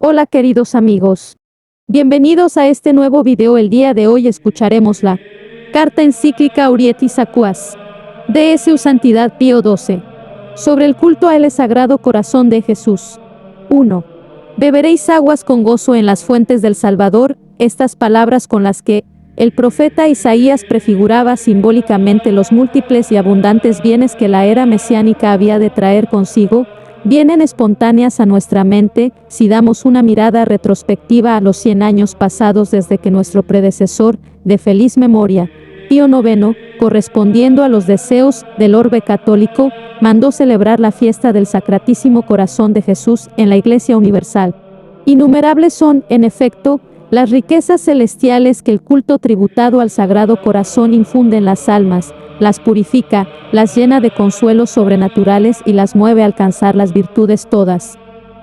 Hola queridos amigos. Bienvenidos a este nuevo video. El día de hoy escucharemos la carta encíclica Aurietis Aquas de Su Santidad Pío XII sobre el culto al Sagrado Corazón de Jesús. 1. Beberéis aguas con gozo en las fuentes del Salvador, estas palabras con las que el profeta Isaías prefiguraba simbólicamente los múltiples y abundantes bienes que la era mesiánica había de traer consigo, vienen espontáneas a nuestra mente si damos una mirada retrospectiva a los 100 años pasados desde que nuestro predecesor, de feliz memoria, Pío IX, correspondiendo a los deseos del orbe católico, mandó celebrar la fiesta del Sacratísimo Corazón de Jesús en la Iglesia Universal. Innumerables son, en efecto, las riquezas celestiales que el culto tributado al Sagrado Corazón infunde en las almas, las purifica, las llena de consuelos sobrenaturales y las mueve a alcanzar las virtudes todas.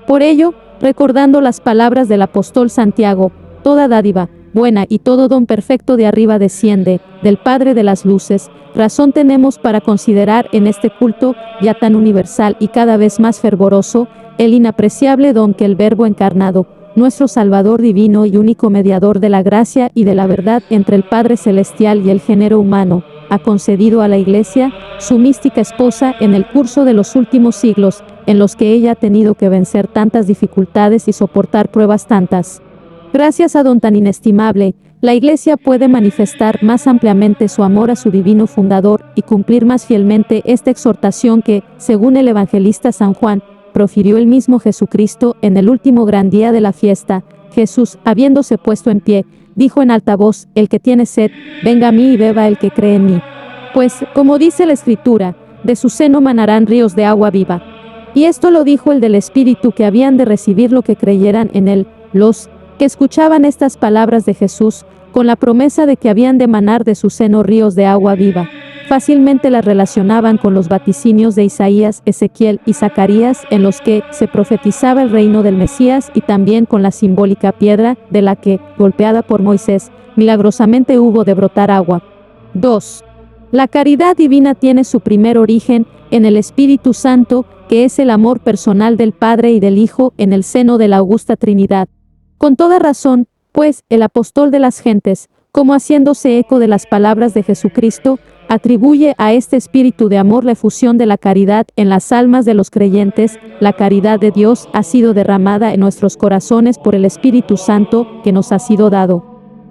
Por ello, recordando las palabras del apóstol Santiago, toda dádiva buena y todo don perfecto de arriba desciende, del Padre de las luces, razón tenemos para considerar en este culto, ya tan universal y cada vez más fervoroso, el inapreciable don que el Verbo encarnado, nuestro Salvador divino y único mediador de la gracia y de la verdad entre el Padre Celestial y el género humano, ha concedido a la Iglesia, su mística esposa, en el curso de los últimos siglos, en los que ella ha tenido que vencer tantas dificultades y soportar pruebas tantas. Gracias a don tan inestimable, la Iglesia puede manifestar más ampliamente su amor a su divino fundador y cumplir más fielmente esta exhortación que, según el evangelista San Juan, profirió el mismo Jesucristo en el último gran día de la fiesta. Jesús, habiéndose puesto en pie, dijo en alta voz: el que tiene sed, venga a mí y beba el que cree en mí. Pues, como dice la Escritura, de su seno manarán ríos de agua viva. Y esto lo dijo el del Espíritu que habían de recibir lo que creyeran en él, los que escuchaban estas palabras de Jesús, con la promesa de que habían de manar de su seno ríos de agua viva. Fácilmente las relacionaban con los vaticinios de Isaías, Ezequiel y Zacarías, en los que se profetizaba el reino del Mesías, y también con la simbólica piedra, de la que, golpeada por Moisés, milagrosamente hubo de brotar agua. 2. La caridad divina tiene su primer origen en el Espíritu Santo, que es el amor personal del Padre y del Hijo en el seno de la augusta Trinidad. Con toda razón, pues, el apóstol de las gentes, como haciéndose eco de las palabras de Jesucristo, atribuye a este espíritu de amor la efusión de la caridad en las almas de los creyentes. La caridad de Dios ha sido derramada en nuestros corazones por el Espíritu Santo que nos ha sido dado.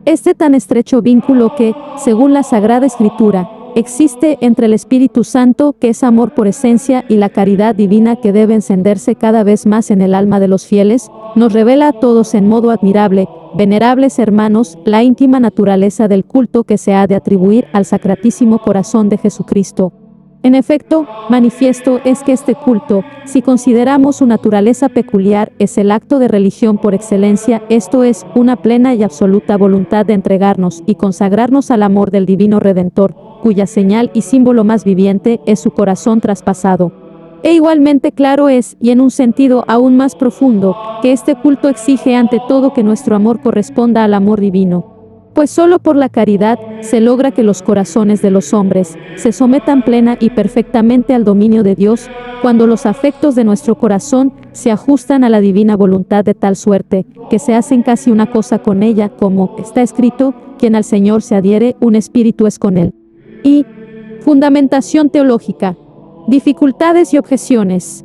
Este tan estrecho vínculo que, según la Sagrada Escritura, existe entre el Espíritu Santo, que es amor por esencia, y la caridad divina que debe encenderse cada vez más en el alma de los fieles, nos revela a todos en modo admirable, venerables hermanos, la íntima naturaleza del culto que se ha de atribuir al Sacratísimo Corazón de Jesucristo. En efecto, manifiesto es que este culto, si consideramos su naturaleza peculiar, es el acto de religión por excelencia, esto es, una plena y absoluta voluntad de entregarnos y consagrarnos al amor del Divino Redentor, cuya señal y símbolo más viviente es su corazón traspasado. E igualmente claro es, y en un sentido aún más profundo, que este culto exige ante todo que nuestro amor corresponda al amor divino. Pues solo por la caridad se logra que los corazones de los hombres se sometan plena y perfectamente al dominio de Dios, cuando los afectos de nuestro corazón se ajustan a la divina voluntad de tal suerte, que se hacen casi una cosa con ella, como está escrito: quien al Señor se adhiere, un espíritu es con él. Y fundamentación teológica. Dificultades y objeciones.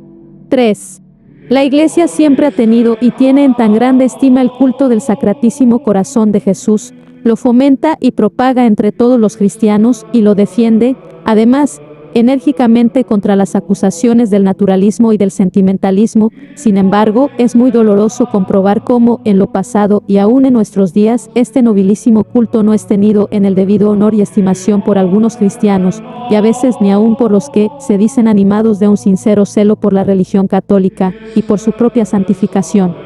3. La Iglesia siempre ha tenido y tiene en tan grande estima el culto del Sacratísimo Corazón de Jesús, lo fomenta y propaga entre todos los cristianos y lo defiende, además, enérgicamente contra las acusaciones del naturalismo y del sentimentalismo. Sin embargo, es muy doloroso comprobar cómo, en lo pasado y aún en nuestros días, este nobilísimo culto no es tenido en el debido honor y estimación por algunos cristianos, y a veces ni aún por los que se dicen animados de un sincero celo por la religión católica y por su propia santificación.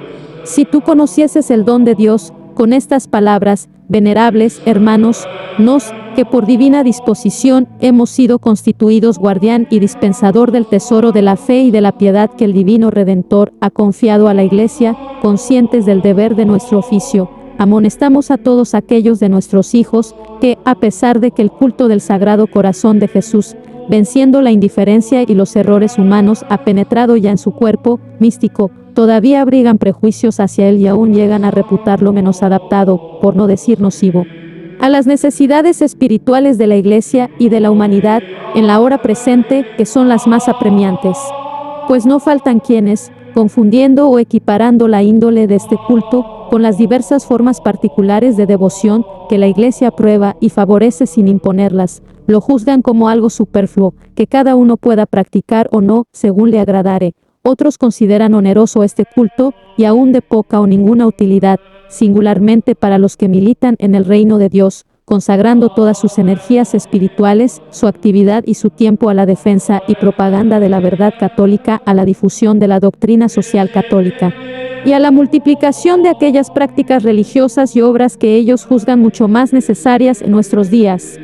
Si tú conocieses el don de Dios, con estas palabras: venerables hermanos, nos, que por divina disposición hemos sido constituidos guardián y dispensador del tesoro de la fe y de la piedad que el Divino Redentor ha confiado a la Iglesia, conscientes del deber de nuestro oficio, amonestamos a todos aquellos de nuestros hijos que, a pesar de que el culto del Sagrado Corazón de Jesús, venciendo la indiferencia y los errores humanos, ha penetrado ya en su cuerpo místico, todavía abrigan prejuicios hacia él y aún llegan a reputarlo menos adaptado, por no decir nocivo, a las necesidades espirituales de la Iglesia y de la humanidad en la hora presente, que son las más apremiantes. Pues no faltan quienes, confundiendo o equiparando la índole de este culto con las diversas formas particulares de devoción que la Iglesia aprueba y favorece sin imponerlas, lo juzgan como algo superfluo, que cada uno pueda practicar o no, según le agradare. Otros consideran oneroso este culto, y aún de poca o ninguna utilidad, singularmente para los que militan en el reino de Dios, consagrando todas sus energías espirituales, su actividad y su tiempo a la defensa y propaganda de la verdad católica, a la difusión de la doctrina social católica, y a la multiplicación de aquellas prácticas religiosas y obras que ellos juzgan mucho más necesarias en nuestros días.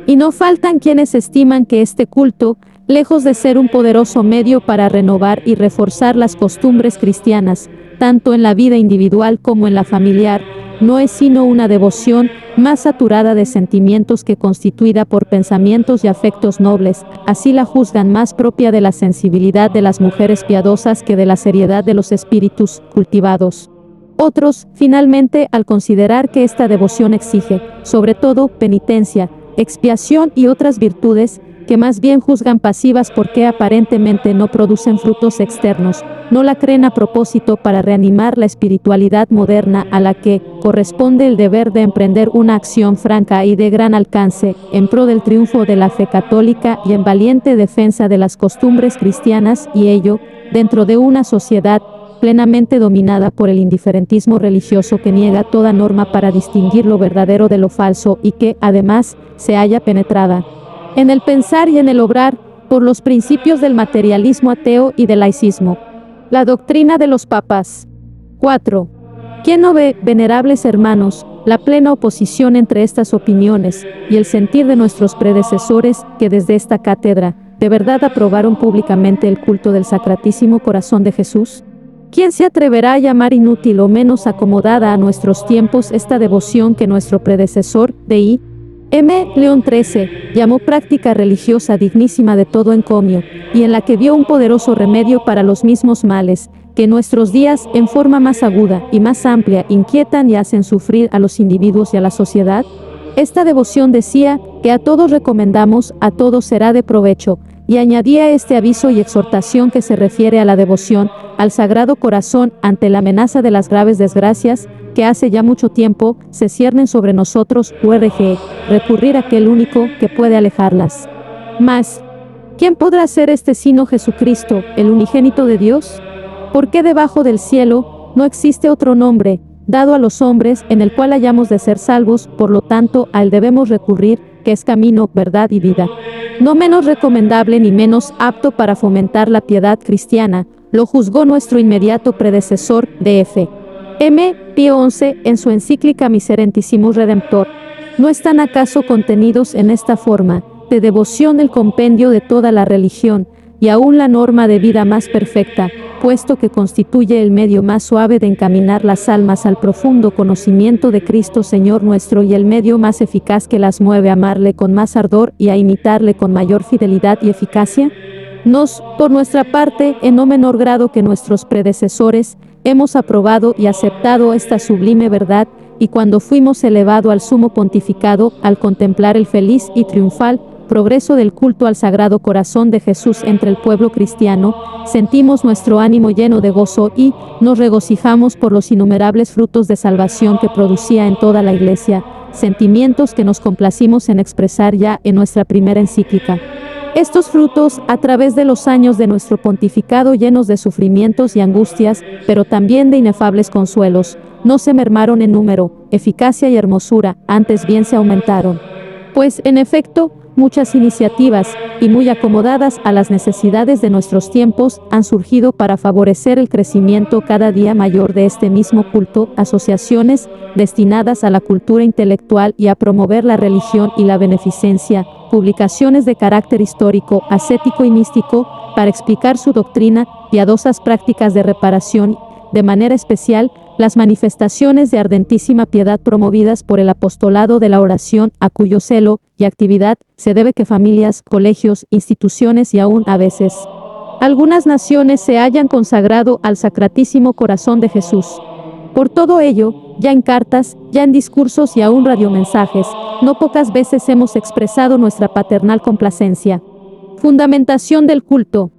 Y no faltan quienes estiman que este culto, lejos de ser un poderoso medio para renovar y reforzar las costumbres cristianas, tanto en la vida individual como en la familiar, no es sino una devoción más saturada de sentimientos que constituida por pensamientos y afectos nobles. Así la juzgan más propia de la sensibilidad de las mujeres piadosas que de la seriedad de los espíritus cultivados. Otros, finalmente, al considerar que esta devoción exige, sobre todo, penitencia, expiación y otras virtudes, que más bien juzgan pasivas porque aparentemente no producen frutos externos, no la creen a propósito para reanimar la espiritualidad moderna a la que corresponde el deber de emprender una acción franca y de gran alcance, en pro del triunfo de la fe católica y en valiente defensa de las costumbres cristianas, y ello, dentro de una sociedad plenamente dominada por el indiferentismo religioso que niega toda norma para distinguir lo verdadero de lo falso y que, además, se halla penetrada en el pensar y en el obrar por los principios del materialismo ateo y del laicismo. La doctrina de los papas. 4. ¿Quién no ve, venerables hermanos, la plena oposición entre estas opiniones y el sentir de nuestros predecesores que desde esta cátedra de verdad aprobaron públicamente el culto del Sacratísimo Corazón de Jesús? ¿Quién se atreverá a llamar inútil o menos acomodada a nuestros tiempos esta devoción que nuestro predecesor, D.I. M. León XIII, llamó práctica religiosa dignísima de todo encomio, y en la que vio un poderoso remedio para los mismos males, que en nuestros días, en forma más aguda y más amplia, inquietan y hacen sufrir a los individuos y a la sociedad? Esta devoción decía, que a todos recomendamos, a todos será de provecho, y añadía este aviso y exhortación que se refiere a la devoción al Sagrado Corazón ante la amenaza de las graves desgracias, que hace ya mucho tiempo se ciernen sobre nosotros, URG, recurrir a aquel único que puede alejarlas. Mas, ¿quién podrá ser este sino Jesucristo, el unigénito de Dios? ¿Por qué debajo del cielo no existe otro nombre, dado a los hombres, en el cual hayamos de ser salvos? Por lo tanto, a él debemos recurrir, que es camino, verdad y vida. No menos recomendable ni menos apto para fomentar la piedad cristiana, lo juzgó nuestro inmediato predecesor, D.F. M. Pío XI, en su encíclica Miserentissimus Redemptor. ¿No están acaso contenidos en esta forma de devoción el compendio de toda la religión, y aún la norma de vida más perfecta, puesto que constituye el medio más suave de encaminar las almas al profundo conocimiento de Cristo Señor nuestro y el medio más eficaz que las mueve a amarle con más ardor y a imitarle con mayor fidelidad y eficacia? Nos, por nuestra parte, en no menor grado que nuestros predecesores, hemos aprobado y aceptado esta sublime verdad, y cuando fuimos elevado al sumo pontificado, al contemplar el feliz y triunfal progreso del culto al Sagrado Corazón de Jesús entre el pueblo cristiano, sentimos nuestro ánimo lleno de gozo y nos regocijamos por los innumerables frutos de salvación que producía en toda la Iglesia, sentimientos que nos complacimos en expresar ya en nuestra primera encíclica. Estos frutos, a través de los años de nuestro pontificado llenos de sufrimientos y angustias, pero también de inefables consuelos, no se mermaron en número, eficacia y hermosura, antes bien se aumentaron. Pues, en efecto, muchas iniciativas, y muy acomodadas a las necesidades de nuestros tiempos, han surgido para favorecer el crecimiento cada día mayor de este mismo culto, asociaciones destinadas a la cultura intelectual y a promover la religión y la beneficencia, publicaciones de carácter histórico, ascético y místico, para explicar su doctrina, piadosas prácticas de reparación, de manera especial, las manifestaciones de ardentísima piedad promovidas por el apostolado de la oración, a cuyo celo y actividad se debe que familias, colegios, instituciones y aún a veces Algunas naciones se hayan consagrado al Sacratísimo Corazón de Jesús. Por todo ello, ya en cartas, ya en discursos y aún radiomensajes, no pocas veces hemos expresado nuestra paternal complacencia. Fundamentación del culto.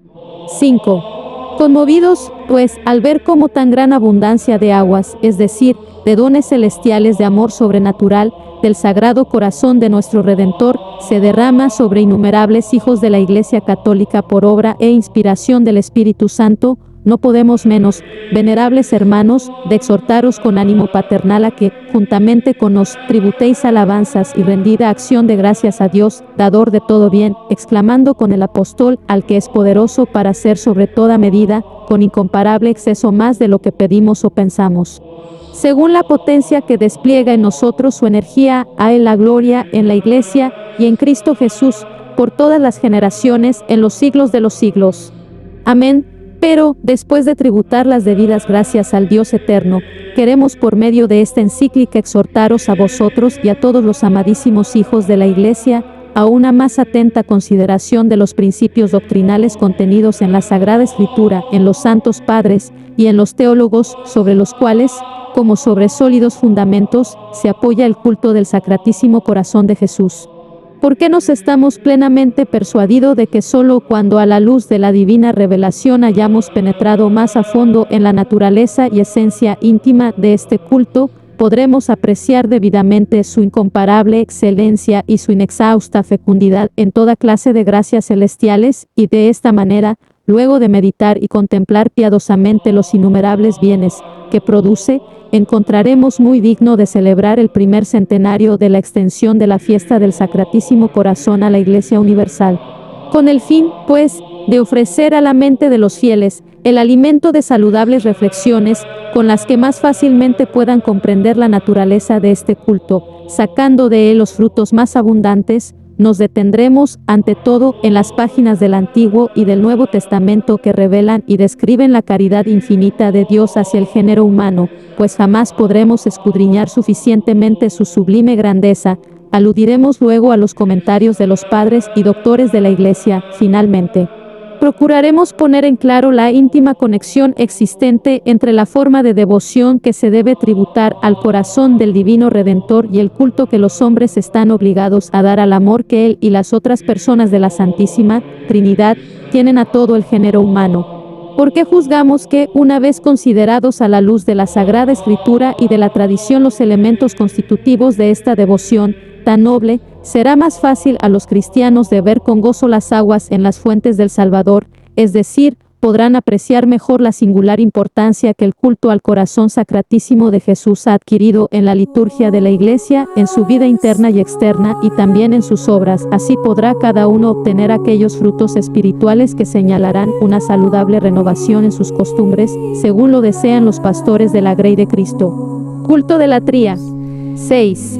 5. Conmovidos, pues, al ver cómo tan gran abundancia de aguas, es decir, de dones celestiales de amor sobrenatural, del Sagrado Corazón de nuestro Redentor, se derrama sobre innumerables hijos de la Iglesia Católica por obra e inspiración del Espíritu Santo, no podemos menos, venerables hermanos, de exhortaros con ánimo paternal a que, juntamente con nos, tributéis alabanzas y rendida acción de gracias a Dios, dador de todo bien, exclamando con el apóstol, al que es poderoso para hacer sobre toda medida, con incomparable exceso más de lo que pedimos o pensamos. Según la potencia que despliega en nosotros su energía, a Él la gloria, en la Iglesia, y en Cristo Jesús, por todas las generaciones, en los siglos de los siglos. Amén. Pero, después de tributar las debidas gracias al Dios eterno, queremos por medio de esta encíclica exhortaros a vosotros y a todos los amadísimos hijos de la Iglesia, a una más atenta consideración de los principios doctrinales contenidos en la Sagrada Escritura, en los Santos Padres y en los teólogos, sobre los cuales, como sobre sólidos fundamentos, se apoya el culto del Sacratísimo Corazón de Jesús. ¿Por qué nos estamos plenamente persuadidos de que solo cuando a la luz de la divina revelación hayamos penetrado más a fondo en la naturaleza y esencia íntima de este culto, podremos apreciar debidamente su incomparable excelencia y su inexhausta fecundidad en toda clase de gracias celestiales, y de esta manera, luego de meditar y contemplar piadosamente los innumerables bienes que produce, encontraremos muy digno de celebrar el primer centenario de la extensión de la fiesta del Sacratísimo Corazón a la Iglesia Universal. Con el fin, pues, de ofrecer a la mente de los fieles el alimento de saludables reflexiones, con las que más fácilmente puedan comprender la naturaleza de este culto, sacando de él los frutos más abundantes, nos detendremos, ante todo, en las páginas del Antiguo y del Nuevo Testamento que revelan y describen la caridad infinita de Dios hacia el género humano, pues jamás podremos escudriñar suficientemente su sublime grandeza. Aludiremos luego a los comentarios de los padres y doctores de la Iglesia. Finalmente, procuraremos poner en claro la íntima conexión existente entre la forma de devoción que se debe tributar al corazón del Divino Redentor y el culto que los hombres están obligados a dar al amor que Él y las otras personas de la Santísima Trinidad tienen a todo el género humano. ¿Por qué juzgamos que, una vez considerados a la luz de la Sagrada Escritura y de la tradición los elementos constitutivos de esta devoción tan noble, será más fácil a los cristianos de ver con gozo las aguas en las fuentes del Salvador, es decir, podrán apreciar mejor la singular importancia que el culto al corazón sacratísimo de Jesús ha adquirido en la liturgia de la Iglesia, en su vida interna y externa, y también en sus obras? Así podrá cada uno obtener aquellos frutos espirituales que señalarán una saludable renovación en sus costumbres, según lo desean los pastores de la Grey de Cristo. Culto de la Tría. 6.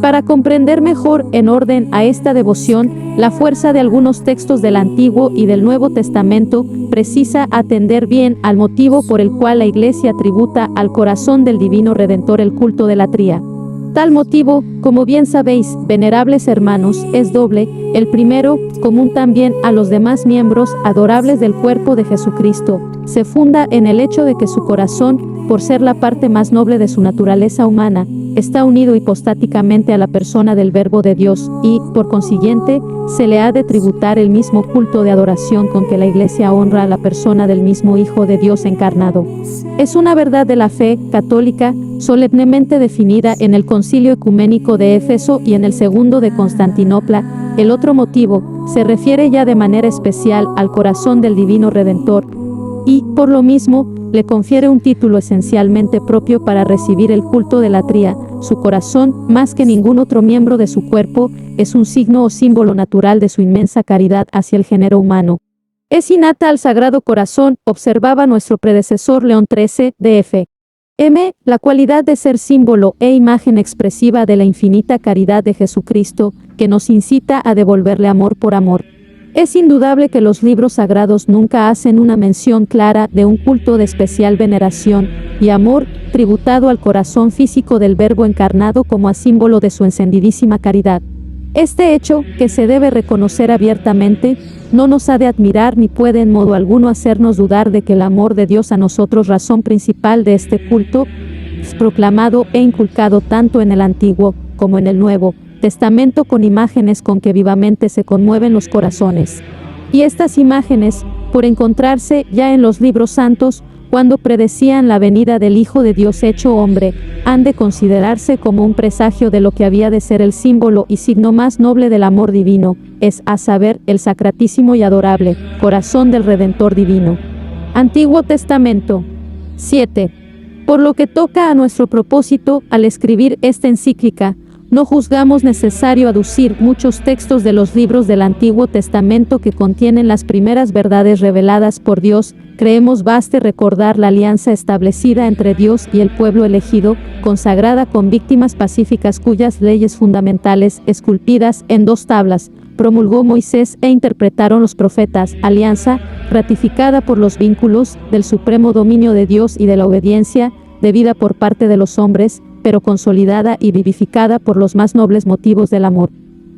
Para comprender mejor, en orden a esta devoción, la fuerza de algunos textos del Antiguo y del Nuevo Testamento, precisa atender bien al motivo por el cual la Iglesia tributa al corazón del Divino Redentor el culto de la Tría. Tal motivo, como bien sabéis, venerables hermanos, es doble: el primero, común también a los demás miembros adorables del cuerpo de Jesucristo, se funda en el hecho de que su corazón, por ser la parte más noble de su naturaleza humana, está unido hipostáticamente a la persona del Verbo de Dios y, por consiguiente, se le ha de tributar el mismo culto de adoración con que la Iglesia honra a la persona del mismo Hijo de Dios encarnado. Es una verdad de la fe católica, solemnemente definida en el Concilio Ecuménico de Éfeso y en el Segundo de Constantinopla. El otro motivo se refiere ya de manera especial al corazón del Divino Redentor y, por lo mismo, le confiere un título esencialmente propio para recibir el culto de la Tría. Su corazón, más que ningún otro miembro de su cuerpo, es un signo o símbolo natural de su inmensa caridad hacia el género humano. Es innata al Sagrado Corazón, observaba nuestro predecesor León XIII, d.f. M. la cualidad de ser símbolo e imagen expresiva de la infinita caridad de Jesucristo, que nos incita a devolverle amor por amor. Es indudable que los libros sagrados nunca hacen una mención clara de un culto de especial veneración y amor tributado al corazón físico del Verbo encarnado como a símbolo de su encendidísima caridad. Este hecho, que se debe reconocer abiertamente, no nos ha de admirar ni puede en modo alguno hacernos dudar de que el amor de Dios a nosotros, razón principal de este culto, es proclamado e inculcado tanto en el Antiguo como en el Nuevo Testamento con imágenes con que vivamente se conmueven los corazones. Y estas imágenes, por encontrarse ya en los libros santos, cuando predecían la venida del Hijo de Dios hecho hombre, han de considerarse como un presagio de lo que había de ser el símbolo y signo más noble del amor divino, es a saber, el sacratísimo y adorable corazón del Redentor divino. Antiguo Testamento. 7. Por lo que toca a nuestro propósito, al escribir esta encíclica, no juzgamos necesario aducir muchos textos de los libros del Antiguo Testamento que contienen las primeras verdades reveladas por Dios. Creemos baste recordar la alianza establecida entre Dios y el pueblo elegido, consagrada con víctimas pacíficas cuyas leyes fundamentales, esculpidas en 2 tablas, promulgó Moisés e interpretaron los profetas, alianza ratificada por los vínculos del supremo dominio de Dios y de la obediencia debida por parte de los hombres, pero consolidada y vivificada por los más nobles motivos del amor.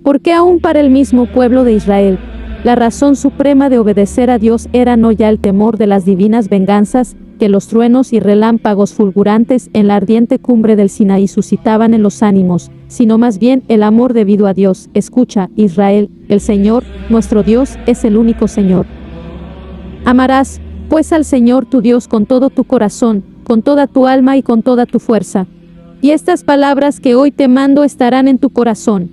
Porque aún para el mismo pueblo de Israel, la razón suprema de obedecer a Dios era no ya el temor de las divinas venganzas que los truenos y relámpagos fulgurantes en la ardiente cumbre del Sinaí suscitaban en los ánimos, sino más bien el amor debido a Dios. Escucha, Israel, el Señor, nuestro Dios, es el único Señor. Amarás, pues, al Señor tu Dios con todo tu corazón, con toda tu alma y con toda tu fuerza. Y estas palabras que hoy te mando estarán en tu corazón.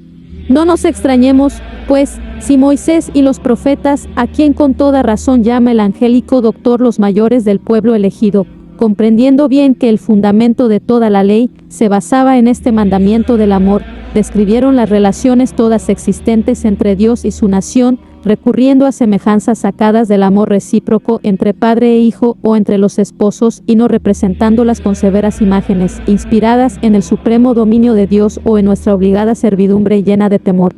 No nos extrañemos, pues, si Moisés y los profetas, a quien con toda razón llama el angélico doctor los mayores del pueblo elegido, comprendiendo bien que el fundamento de toda la ley se basaba en este mandamiento del amor, describieron las relaciones todas existentes entre Dios y su nación, recurriendo a semejanzas sacadas del amor recíproco entre padre e hijo o entre los esposos y no representándolas con severas imágenes, inspiradas en el supremo dominio de Dios o en nuestra obligada servidumbre llena de temor.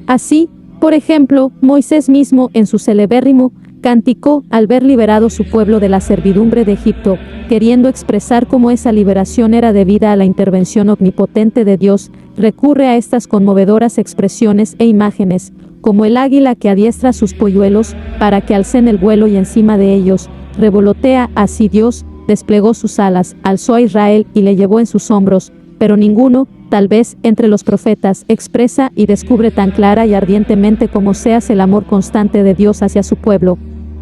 Así, por ejemplo, Moisés mismo en su celebérrimo cántico al ver liberado su pueblo de la servidumbre de Egipto, queriendo expresar cómo esa liberación era debida a la intervención omnipotente de Dios, recurre a estas conmovedoras expresiones e imágenes, como el águila que adiestra sus polluelos para que alcen el vuelo y encima de ellos revolotea. Así Dios desplegó sus alas, alzó a Israel y le llevó en sus hombros, pero ninguno, tal vez entre los profetas, expresa y descubre tan clara y ardientemente como seas el amor constante de Dios hacia su pueblo.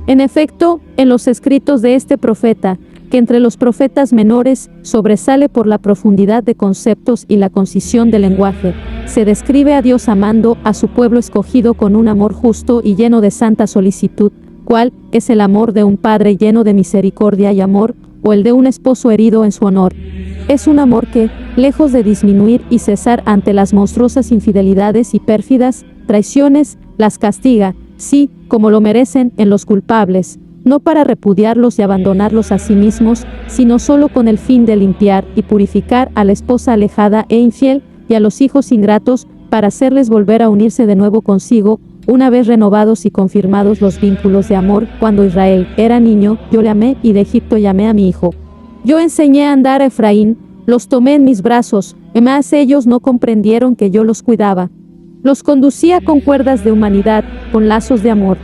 En efecto, en los escritos de este profeta, que entre los profetas menores sobresale por la profundidad de conceptos y la concisión del lenguaje, se describe a Dios amando a su pueblo escogido con un amor justo y lleno de santa solicitud, cual es el amor de un padre lleno de misericordia y amor, o el de un esposo herido en su honor. Es un amor que, lejos de disminuir y cesar ante las monstruosas infidelidades y pérfidas traiciones, las castiga, sí, como lo merecen, en los culpables, no para repudiarlos y abandonarlos a sí mismos, sino solo con el fin de limpiar y purificar a la esposa alejada e infiel, y a los hijos ingratos, para hacerles volver a unirse de nuevo consigo, una vez renovados y confirmados los vínculos de amor. Cuando Israel era niño, yo le amé, y de Egipto llamé a mi hijo. Yo enseñé a andar a Efraín, los tomé en mis brazos, mas ellos no comprendieron que yo los cuidaba. Los conducía con cuerdas de humanidad, con lazos de amor.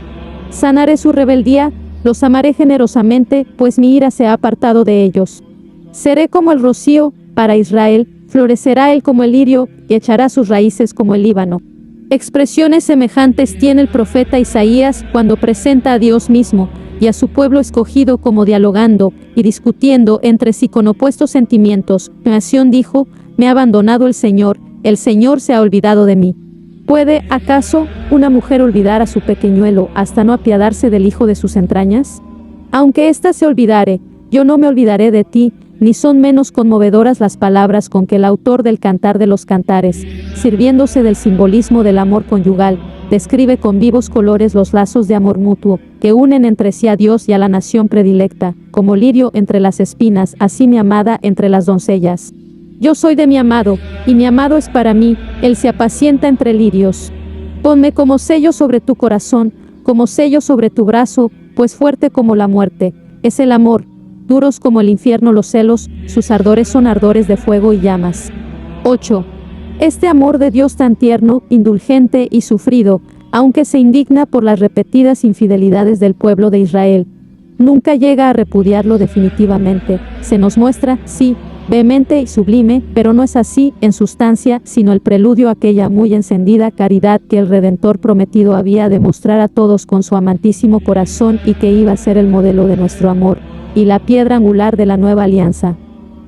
Sanaré su rebeldía, los amaré generosamente, pues mi ira se ha apartado de ellos. Seré como el rocío, para Israel, florecerá él como el lirio, y echará sus raíces como el Líbano. Expresiones semejantes tiene el profeta Isaías cuando presenta a Dios mismo y a su pueblo escogido como dialogando y discutiendo entre sí con opuestos sentimientos. Nación dijo: me ha abandonado el Señor se ha olvidado de mí. ¿Puede, acaso, una mujer olvidar a su pequeñuelo hasta no apiadarse del hijo de sus entrañas? Aunque ésta se olvidare, yo no me olvidaré de ti, ni son menos conmovedoras las palabras con que el autor del Cantar de los Cantares, sirviéndose del simbolismo del amor conyugal, describe con vivos colores los lazos de amor mutuo, que unen entre sí a Dios y a la nación predilecta, como lirio entre las espinas, así mi amada entre las doncellas. Yo soy de mi amado, y mi amado es para mí, él se apacienta entre lirios. Ponme como sello sobre tu corazón, como sello sobre tu brazo, pues fuerte como la muerte es el amor, duros como el infierno los celos, sus ardores son ardores de fuego y llamas. 8. Este amor de Dios tan tierno, indulgente y sufrido, aunque se indigna por las repetidas infidelidades del pueblo de Israel, nunca llega a repudiarlo definitivamente. Se nos muestra, sí, vehemente y sublime, pero no es así, en sustancia, sino el preludio a aquella muy encendida caridad que el Redentor prometido había de mostrar a todos con su amantísimo corazón y que iba a ser el modelo de nuestro amor, y la piedra angular de la nueva alianza.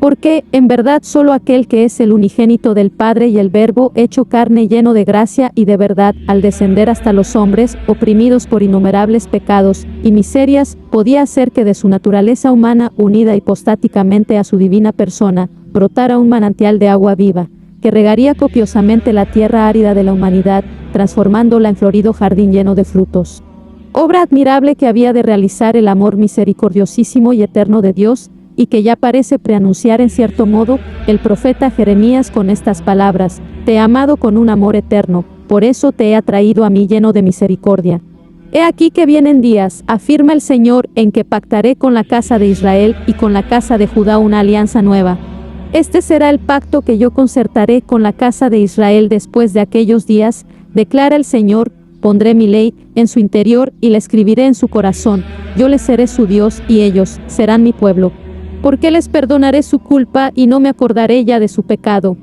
Porque, en verdad, solo aquel que es el unigénito del Padre y el Verbo hecho carne lleno de gracia y de verdad, al descender hasta los hombres, oprimidos por innumerables pecados y miserias, podía hacer que de su naturaleza humana, unida hipostáticamente a su divina persona, brotara un manantial de agua viva, que regaría copiosamente la tierra árida de la humanidad, transformándola en florido jardín lleno de frutos. Obra admirable que había de realizar el amor misericordiosísimo y eterno de Dios, y que ya parece preanunciar en cierto modo el profeta Jeremías con estas palabras: te he amado con un amor eterno, por eso te he atraído a mí lleno de misericordia. He aquí que vienen días, afirma el Señor, en que pactaré con la casa de Israel y con la casa de Judá una alianza nueva. Este será el pacto que yo concertaré con la casa de Israel después de aquellos días, declara el Señor. Pondré mi ley en su interior y la escribiré en su corazón. Yo les seré su Dios y ellos serán mi pueblo. Porque les perdonaré su culpa y no me acordaré ya de su pecado.